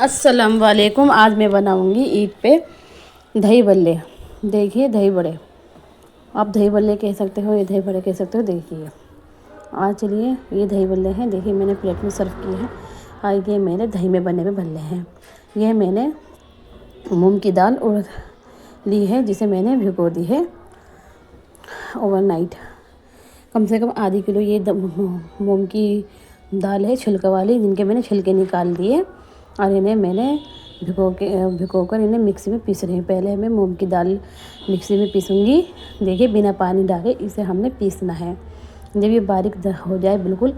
अस्सलाम वालेकुम। आज मैं बनाऊंगी ईद पे दही बल्ले। देखिए दही बड़े, आप दही बल्ले कह सकते हो, ये दही बड़े कह सकते हो। देखिए आज चलिए ये दही बल्ले हैं। देखिए मैंने प्लेट में सर्व किए हैं। आज ये मेरे दही में बने हुए बल्ले हैं। ये मैंने मूंग की दाल उड़द ली है, जिसे मैंने भिगो दी है ओवरनाइट। कम से कम आधी किलो ये मूंग की दाल है, छिलके वाली, जिनके मैंने छिलके निकाल दिए और इन्हें मैंने भिगो कर इन्हें मिक्सी में पीस रही हूँ। पहले मैं मूंग की दाल मिक्सी में पीसूँगी। देखिए बिना पानी डाले इसे हमने पीसना है। जब ये बारीक हो जाए बिल्कुल,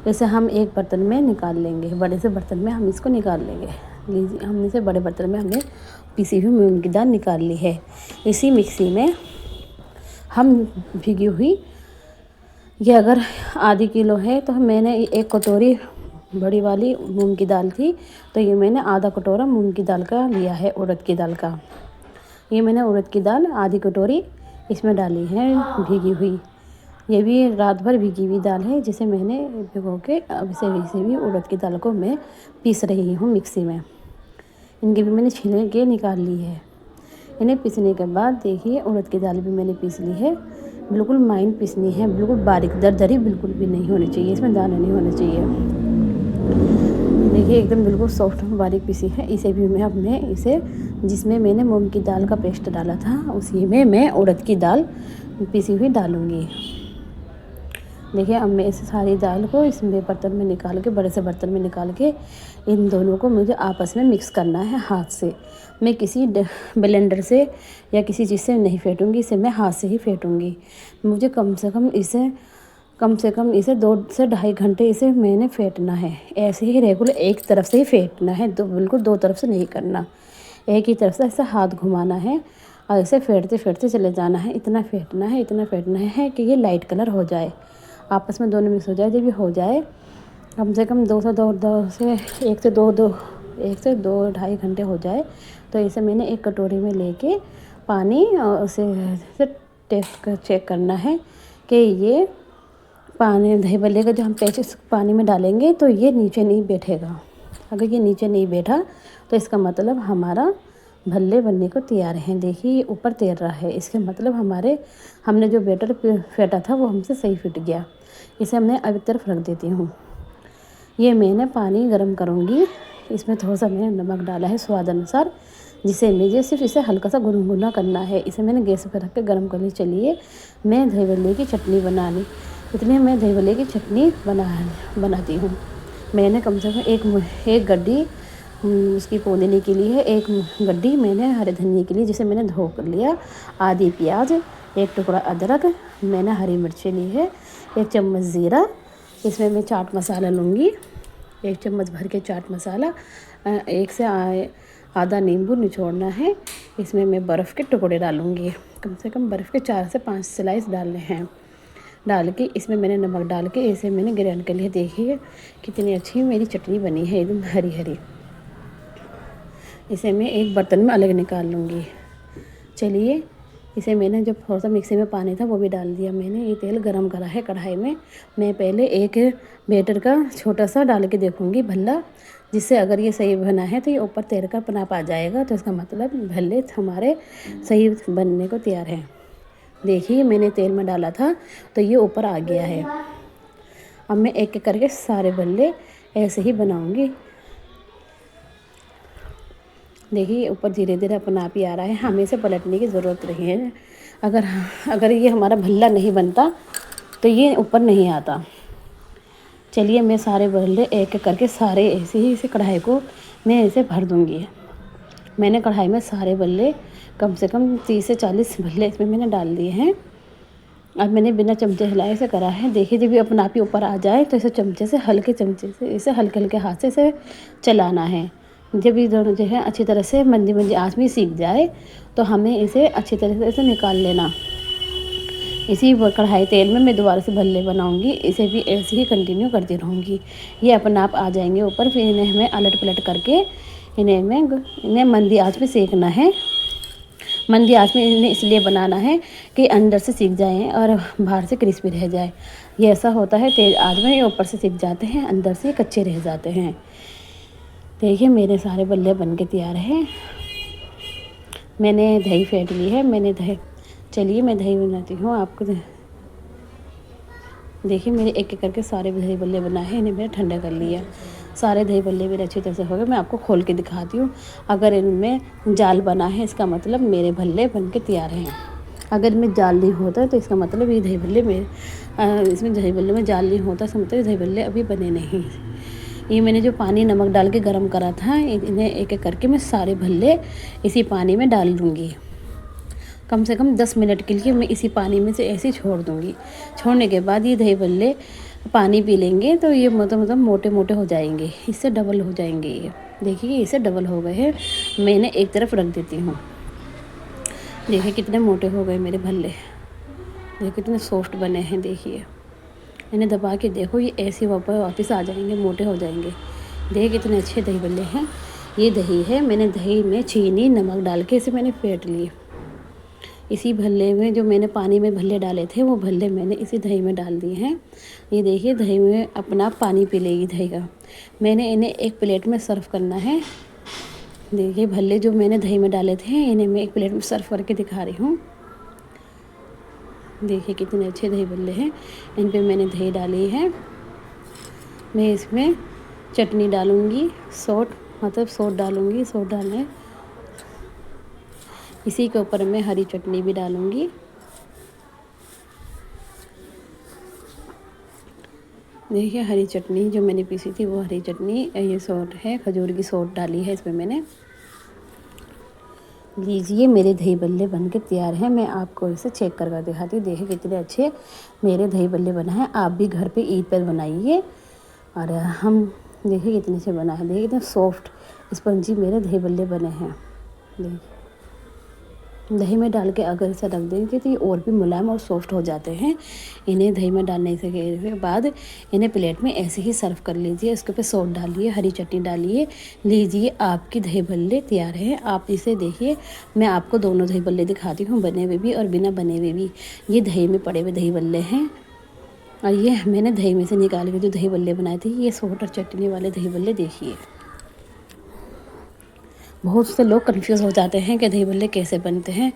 इसे हम एक बर्तन में निकाल लेंगे। बड़े से बर्तन में हम इसको निकाल लेंगे। लीजिए, हमने इसे बड़े बर्तन में हमने पीसी हुई मूंग की दाल निकाल ली है। इसी मिक्सी में हम भिगी हुई, ये अगर आधी किलो है तो मैंने एक कटोरी बड़ी वाली मूंग की दाल थी, तो ये मैंने आधा कटोरा मूंग की दाल का लिया है, उड़द की दाल का। ये मैंने उड़द की दाल आधी कटोरी इसमें डाली है भीगी हुई। ये भी रात भर भीगी हुई दाल है, जिसे मैंने भिगो के अब इसे भी उड़द की दाल को मैं पीस रही हूँ मिक्सी में। इनके भी मैंने छील के निकाल ली है। इन्हें पीसने के बाद देखिए उड़द की दाल भी मैंने पीस ली है। बिल्कुल माइन पीसनी है, बिल्कुल बारीक, दरदरी बिल्कुल भी नहीं होनी चाहिए, इसमें दाने नहीं होने चाहिए। देखिए एकदम बिल्कुल सॉफ्ट बारीक पीसी है। इसे भी मैं इसे जिसमें मैंने मूंग की दाल का पेस्ट डाला था, उसी में मैं उड़द की दाल पीसी हुई डालूँगी। देखिए अब मैं इस सारी दाल को इसमें बर्तन में निकाल के, बड़े से बर्तन में निकाल के, इन दोनों को मुझे आपस में मिक्स करना है हाथ से। मैं किसी ब्लेंडर से या किसी चीज़ से नहीं फेंटूँगी, इसे मैं हाथ से ही फेंटूँगी। मुझे कम से कम इसे 2 से ढाई घंटे इसे मैंने फेंटना है। ऐसे ही रेगुलर एक तरफ से ही फेंटना है, बिल्कुल 2 तरफ से नहीं करना। एक ही तरफ से ऐसे हाथ घुमाना है और इसे फेंटते फेंटते चले जाना है। इतना फेंटना है कि ये लाइट कलर हो जाए, आपस में दोनों मिक्स हो जाए। जब ये हो जाए कम से कम 1 से 2 ढाई घंटे हो जाए, तो इसे मैंने एक कटोरी में लेके पानी और उसे टेस्ट चेक करना है कि ये पानी दही बल्ले का जो हम पेस्ट पानी में डालेंगे तो ये नीचे नहीं बैठेगा। अगर ये नीचे नहीं बैठा तो इसका मतलब हमारा भल्ले बनने को तैयार हैं। देखिए ये ऊपर तैर रहा है, इसके मतलब हमने जो बैटर फेंटा था वो हमसे सही फिट गया। इसे मैं अब एक तरफ रख देती हूँ। ये मैंने पानी गर्म करूँगी, इसमें थोड़ा सा मैंने नमक डाला है स्वाद अनुसार, जिसे मुझे सिर्फ इसे हल्का सा गुनगुना करना है। इसे मैंने गैस पर रख के गर्म कर ली। चलिए मैं दही बल्ले की चटनी बना ली। इतने मैं दही बल्ले की चटनी बनाती हूँ। मैंने कम से कम एक गड्डी उसकी पुदीने के लिए है, एक गड्डी मैंने हरे धनिए के लिए, जिसे मैंने धो कर लिया, आधी प्याज, एक टुकड़ा अदरक, मैंने हरी मिर्ची ली है, 1 चम्मच ज़ीरा, इसमें मैं चाट मसाला लूँगी, 1 चम्मच भर के चाट मसाला, 1 से आधा नींबू निचोड़ना है। इसमें मैं बर्फ़ के टुकड़े डालूँगी, कम से कम बर्फ़ के 4 से 5 स्लाइस डालने हैं। डाल के इसमें मैंने नमक डाल के इसे मैंने ग्राइंड कर लिया। देखिए कितनी अच्छी मेरी चटनी बनी है, एकदम हरी हरी। इसे मैं एक बर्तन में अलग निकाल लूँगी। चलिए इसे मैंने जब थोड़ा सा मिक्सी में पानी था वो भी डाल दिया मैंने। ये तेल गरम करा है कढ़ाई में। मैं पहले एक बैटर का छोटा सा डाल के देखूँगी भल्ला, जिससे अगर ये सही बना है तो ये ऊपर तैर कर पनाप आ जाएगा, तो इसका मतलब भल्ले हमारे सही बनने को तैयार हैं। देखिए मैंने तेल में डाला था तो ये ऊपर आ गया है। अब मैं एक एक करके सारे भल्ले ऐसे ही बनाऊँगी। देखिए ऊपर धीरे धीरे अपना आप ही आ रहा है, हमें इसे पलटने की ज़रूरत नहीं है। अगर ये हमारा भल्ला नहीं बनता तो ये ऊपर नहीं आता। चलिए मैं सारे भल्ले एक एक करके सारे ऐसे ही इसे कढ़ाई को मैं ऐसे भर दूँगी। मैंने कढ़ाई में सारे भल्ले कम से कम 30 से 40 भल्ले इसमें मैंने डाल दिए हैं। अब मैंने बिना चमचे हिलाए से करा है। देखिए जब ये अपना आप ही ऊपर आ जाए तो इसे हल्के चमचे से इसे हल्के हल्के हाथ से इसे चलाना है। जब ये दोनों जो है अच्छी तरह से मंदी आंच में सीख जाए तो हमें इसे अच्छी तरह से इसे निकाल लेना। इसी कढ़ाई तेल में मैं दोबारा से भल्ले बनाऊंगी। इसे भी ऐसे ही कंटिन्यू करती रहूँगी। ये अपना आप आ जाएंगे ऊपर। फिर इन्हें हमें अलट पलट करके इन्हें मंदी आंच में सेकना है। मंदी आंच में इन्हें इसलिए बनाना है कि अंदर से सीख जाएँ और बाहर से क्रिस्पी रह जाए। ये ऐसा होता है तेज़ आंच में ये ऊपर से सीख जाते हैं, अंदर से कच्चे रह जाते हैं। देखिए मेरे सारे बल्ले बन के तैयार हैं। मैंने दही फेंट ली है। चलिए मैं दही बनाती हूँ आपको। देखिए मेरे एक एक करके सारे दही बल्ले बनाए हैं, इन्हें मैंने ठंडा कर लिया। सारे दही बल्ले मेरे अच्छी तरह से हो गए। मैं आपको खोल के दिखाती हूँ। अगर इनमें जाल बना है इसका मतलब मेरे भल्ले बन के तैयार हैं। अगर इनमें जाल नहीं होता तो इसका मतलब ये दही भल्ले इसमें दही भल्ले में जाल नहीं होता, इसका मतलब दही भल्ले अभी बने नहीं। ये मैंने जो पानी नमक डाल के गर्म करा था, इन्हें एक एक करके मैं सारे भल्ले इसी पानी में डाल दूँगी। कम से कम 10 मिनट के लिए मैं इसी पानी में से ऐसे ही छोड़ दूँगी। छोड़ने के बाद ये दही भल्ले पानी पी लेंगे तो ये मतलब मोटे मोटे हो जाएंगे, इससे डबल हो जाएंगे। ये देखिए इससे डबल हो गए हैं। मैं इन्हें एक तरफ रख देती हूँ। देखिए कितने मोटे हो गए मेरे भल्ले। देखिए कितने सॉफ्ट बने हैं। देखिए इन्हें दबा के देखो, ये ऐसे वापस आ जाएंगे, मोटे हो जाएंगे। देखिए कितने अच्छे दही भल्ले हैं। ये दही है, मैंने दही में चीनी नमक डाल के इसे मैंने फेंट लिए। इसी भल्ले में जो मैंने पानी में भल्ले डाले थे वो भल्ले मैंने इसी दही में डाल दिए हैं। ये देखिए दही में अपना पानी पी लेगी दही का। मैंने इन्हें एक प्लेट में सर्व करना है। देखिए भल्ले जो मैंने दही में डाले थे इन्हें मैं एक प्लेट में सर्व करके दिखा रही हूँ। देखिए कितने अच्छे दही भल्ले हैं। इन पे मैंने दही डाली है। मैं इसमें चटनी डालूँगी, सॉस डालूँगी। सॉस डालने इसी के ऊपर मैं हरी चटनी भी डालूँगी। देखिए हरी चटनी जो मैंने पीसी थी वो हरी चटनी, ये सॉस है, खजूर की सॉस डाली है इसमें मैंने। लीजिए मेरे दही बल्ले बन के तैयार हैं। मैं आपको इसे चेक कर दिखाती हूँ। देखिए कितने अच्छे मेरे दही बल्ले बना है। आप भी घर पे ईद पर बनाइए। और हम देखिए कितने अच्छे बना है। देखिए कितने सॉफ्ट स्पंजी मेरे दही बल्ले बने हैं। देखिए दही में डाल के अगर इसे रख देंगे तो ये और भी मुलायम और सॉफ्ट हो जाते हैं। इन्हें दही में डालने के बाद इन्हें प्लेट में ऐसे ही सर्व कर लीजिए। इसके ऊपर सॉस डालिए, हरी चटनी डालिए। लीजिए आपकी दही बल्ले तैयार हैं। आप इसे देखिए, मैं आपको दोनों दही बल्ले दिखाती हूँ, बने हुए भी और बिना बने हुए भी। ये दही में पड़े हुए दही बल्ले हैं और ये मैंने दही में से निकाल के जो दही बल्ले बनाए थे, ये सॉस और चटनी वाले दही बल्ले। देखिए बहुत से लोग कंफ्यूज हो जाते हैं कि दही बल्ले कैसे बनते हैं।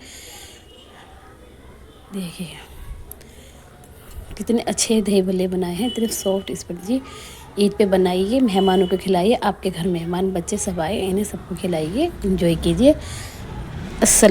देखिए कितने अच्छे दही बल्ले बनाए हैं, इतने सॉफ्ट स्पंजी। ईद पे बनाइए, मेहमानों को खिलाइए। आपके घर मेहमान बच्चे सब आए, इन्हें सबको खिलाइए, एंजॉय कीजिए। अस्सलाम।